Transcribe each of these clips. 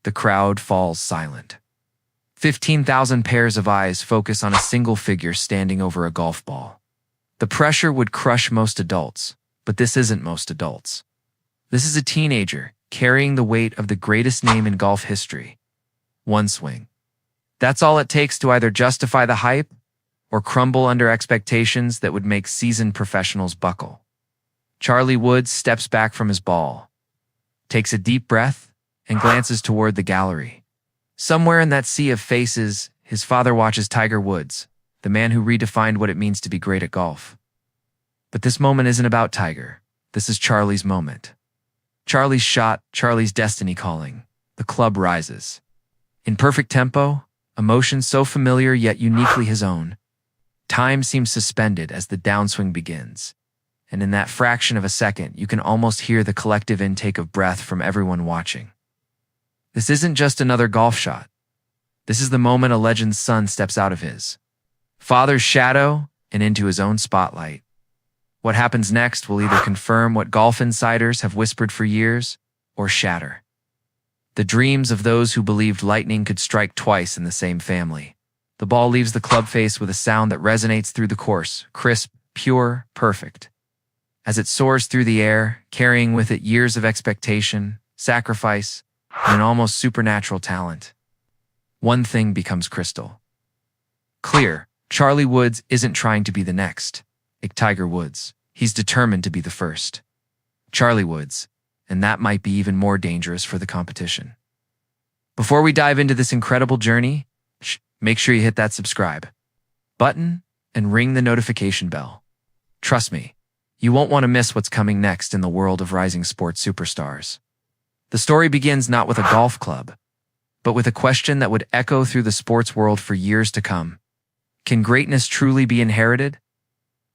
The crowd falls silent. 15,000 pairs of eyes focus on a single figure standing over a golf ball. The pressure would crush most adults, but this isn't most adults. This is a teenager carrying the weight of the greatest name in golf history. One swing. That's all it takes to either justify the hype or crumble under expectations that would make seasoned professionals buckle. Charlie Woods steps back from his ball, takes a deep breath, and glances toward the gallery. Somewhere in that sea of faces, his father watches Tiger Woods, the man who redefined what it means to be great at golf. But this moment isn't about Tiger. This is Charlie's moment. Charlie's shot, Charlie's destiny calling. The club rises. In perfect tempo, emotion so familiar yet uniquely his own. Time seems suspended as the downswing begins. And in that fraction of a second, you can almost hear the collective intake of breath from everyone watching. This isn't just another golf shot. This is the moment a legend's son steps out of his father's shadow and into his own spotlight. What happens next will either confirm what golf insiders have whispered for years or shatter the dreams of those who believed lightning could strike twice in the same family. The ball leaves the club face with a sound that resonates through the course, crisp, pure, perfect. As it soars through the air, carrying with it years of expectation, sacrifice, and an almost supernatural talent, one thing becomes crystal clear. Charlie Woods isn't trying to be the next, like Tiger Woods. He's determined to be the first. Charlie Woods, and that might be even more dangerous for the competition. Before we dive into this incredible journey, make sure you hit that subscribe button and ring the notification bell. Trust me, you won't want to miss what's coming next in the world of rising sports superstars. The story begins not with a golf club, but with a question that would echo through the sports world for years to come. Can greatness truly be inherited?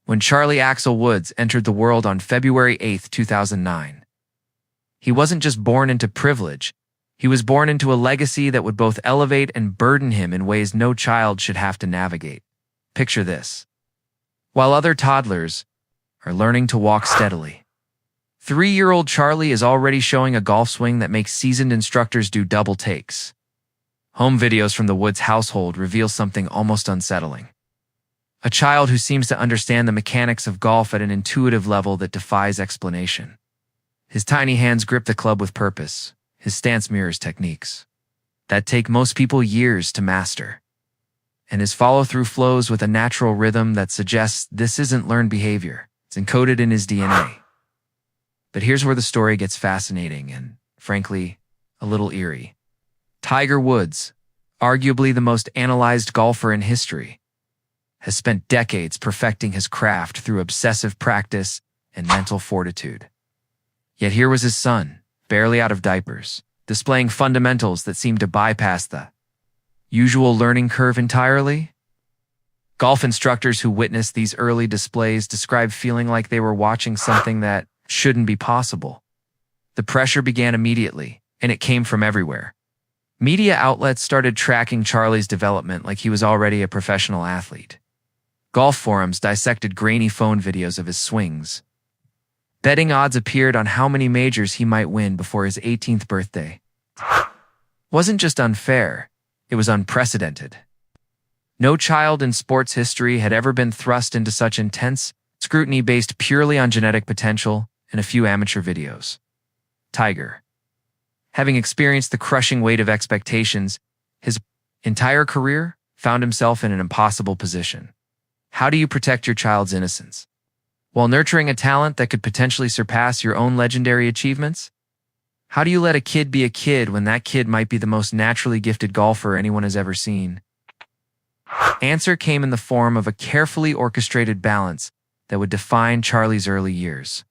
When Charlie Axel Woods entered the world on February 8, 2009, he wasn't just born into privilege, he was born into a legacy that would both elevate and burden him in ways no child should have to navigate. Picture this. While other toddlers are learning to walk steadily, 3-year-old Charlie is already showing a golf swing that makes seasoned instructors do double takes. Home videos from the Woods household reveal something almost unsettling. A child who seems to understand the mechanics of golf at an intuitive level that defies explanation. His tiny hands grip the club with purpose. His stance mirrors techniques that take most people years to master. And his follow-through flows with a natural rhythm that suggests this isn't learned behavior. It's encoded in his DNA. But here's where the story gets fascinating and, frankly, a little eerie. Tiger Woods, arguably the most analyzed golfer in history, has spent decades perfecting his craft through obsessive practice and mental fortitude. Yet here was his son, barely out of diapers, displaying fundamentals that seemed to bypass the usual learning curve entirely. Golf instructors who witnessed these early displays described feeling like they were watching something that shouldn't be possible. The pressure began immediately, and it came from everywhere. Media outlets started tracking Charlie's development like he was already a professional athlete. Golf forums dissected grainy phone videos of his swings. Betting odds appeared on how many majors he might win before his 18th birthday. Wasn't just unfair, it was unprecedented. No child in sports history had ever been thrust into such intense scrutiny based purely on genetic potential and a few amateur videos. Tiger, having experienced the crushing weight of expectations, his entire career found himself in an impossible position. How do you protect your child's innocence while nurturing a talent that could potentially surpass your own legendary achievements? How do you let a kid be a kid when that kid might be the most naturally gifted golfer anyone has ever seen? Answer came in the form of a carefully orchestrated balance that would define Charlie's early years.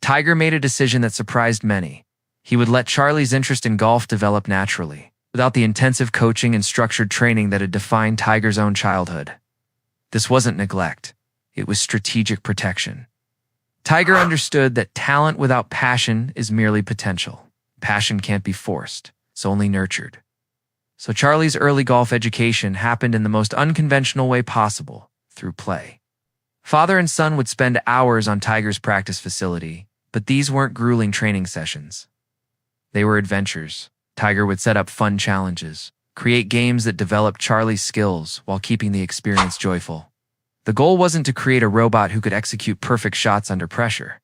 Tiger made a decision that surprised many. He would let Charlie's interest in golf develop naturally, without the intensive coaching and structured training that had defined Tiger's own childhood. This wasn't neglect. It was strategic protection. Tiger understood that talent without passion is merely potential. Passion can't be forced, it's only nurtured. So Charlie's early golf education happened in the most unconventional way possible, through play. Father and son would spend hours on Tiger's practice facility, but these weren't grueling training sessions. They were adventures. Tiger would set up fun challenges, create games that developed Charlie's skills while keeping the experience joyful. The goal wasn't to create a robot who could execute perfect shots under pressure.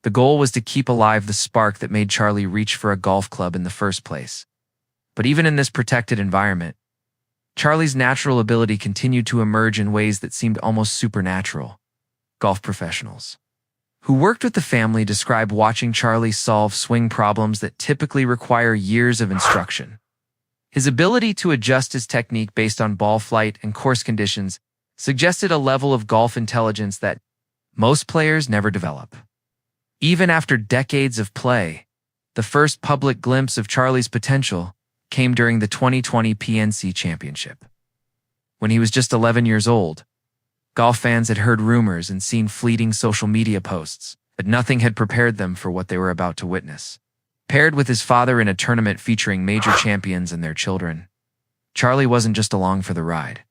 The goal was to keep alive the spark that made Charlie reach for a golf club in the first place. But even in this protected environment, Charlie's natural ability continued to emerge in ways that seemed almost supernatural. Golf professionals who worked with the family describe watching Charlie solve swing problems that typically require years of instruction. His ability to adjust his technique based on ball flight and course conditions suggested a level of golf intelligence that most players never develop. Even after decades of play, the first public glimpse of Charlie's potential came during the 2020 PNC Championship. When he was just 11 years old, golf fans had heard rumors and seen fleeting social media posts, but nothing had prepared them for what they were about to witness. Paired with his father in a tournament featuring major champions and their children, Charlie wasn't just along for the ride.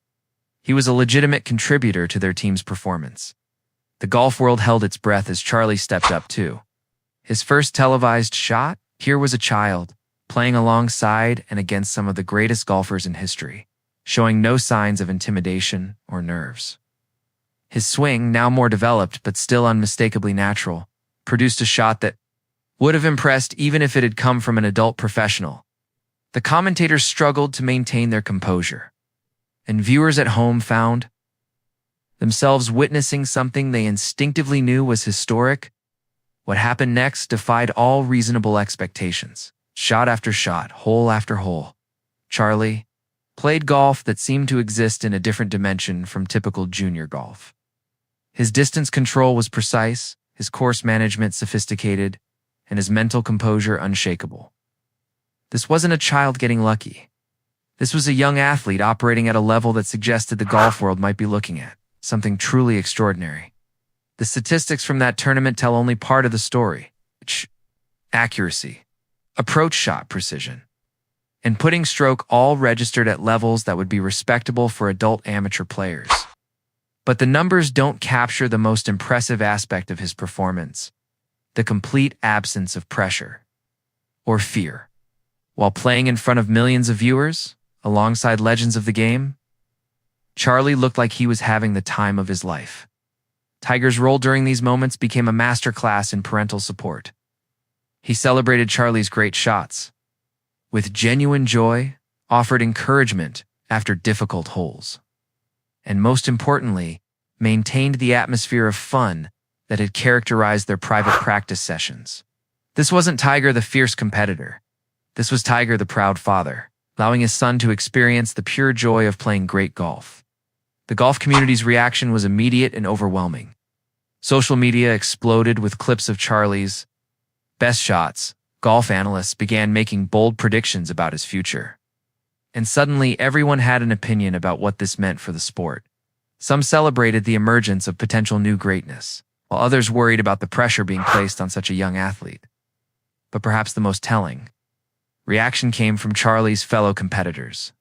He was a legitimate contributor to their team's performance. The golf world held its breath as Charlie stepped up too. His first televised shot, here was a child, playing alongside and against some of the greatest golfers in history, showing no signs of intimidation or nerves. His swing, now more developed but still unmistakably natural, produced a shot that would have impressed even if it had come from an adult professional. The commentators struggled to maintain their composure, and viewers at home found themselves witnessing something they instinctively knew was historic. What happened next defied all reasonable expectations. Shot after shot, hole after hole, Charlie played golf that seemed to exist in a different dimension from typical junior golf. His distance control was precise, his course management sophisticated, and his mental composure unshakable. This wasn't a child getting lucky. This was a young athlete operating at a level that suggested the golf world might be looking at something truly extraordinary. The statistics from that tournament tell only part of the story. Accuracy, approach shot precision, and putting stroke all registered at levels that would be respectable for adult amateur players. But the numbers don't capture the most impressive aspect of his performance, the complete absence of pressure or fear. While playing in front of millions of viewers, alongside legends of the game, Charlie looked like he was having the time of his life. Tiger's role during these moments became a masterclass in parental support. He celebrated Charlie's great shots with genuine joy, offered encouragement after difficult holes, and most importantly, maintained the atmosphere of fun that had characterized their private practice sessions. This wasn't Tiger the fierce competitor. This was Tiger the proud father, allowing his son to experience the pure joy of playing great golf. The golf community's reaction was immediate and overwhelming. Social media exploded with clips of Charlie's best shots. Golf analysts began making bold predictions about his future. And suddenly, everyone had an opinion about what this meant for the sport. Some celebrated the emergence of potential new greatness, while others worried about the pressure being placed on such a young athlete. But perhaps the most telling reaction came from Charlie's fellow competitors,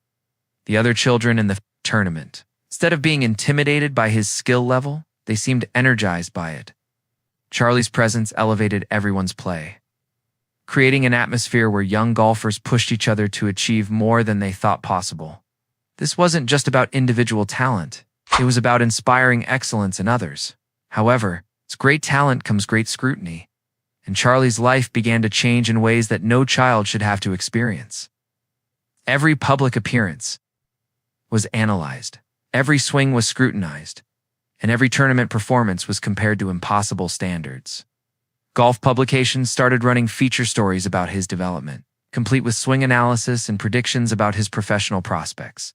the other children in the tournament. Instead of being intimidated by his skill level, they seemed energized by it. Charlie's presence elevated everyone's play, creating an atmosphere where young golfers pushed each other to achieve more than they thought possible. This wasn't just about individual talent. It was about inspiring excellence in others. However, with great talent comes great scrutiny, and Charlie's life began to change in ways that no child should have to experience. Every public appearance was analyzed, every swing was scrutinized, and every tournament performance was compared to impossible standards. Golf publications started running feature stories about his development, complete with swing analysis and predictions about his professional prospects.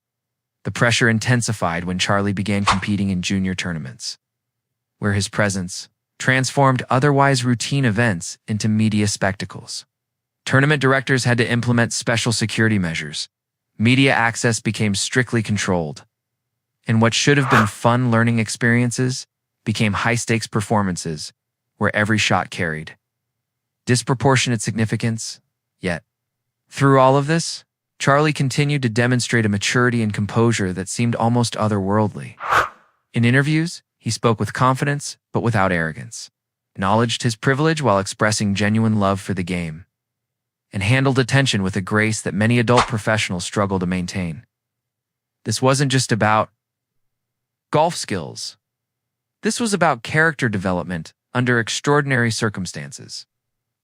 The pressure intensified when Charlie began competing in junior tournaments, where his presence transformed otherwise routine events into media spectacles. Tournament directors had to implement special security measures. Media access became strictly controlled, and what should have been fun learning experiences became high-stakes performances where every shot carried disproportionate significance. Yet, through all of this, Charlie continued to demonstrate a maturity and composure that seemed almost otherworldly. In interviews, he spoke with confidence, but without arrogance, acknowledged his privilege while expressing genuine love for the game, and handled attention with a grace that many adult professionals struggle to maintain. This wasn't just about golf skills. This was about character development under extraordinary circumstances.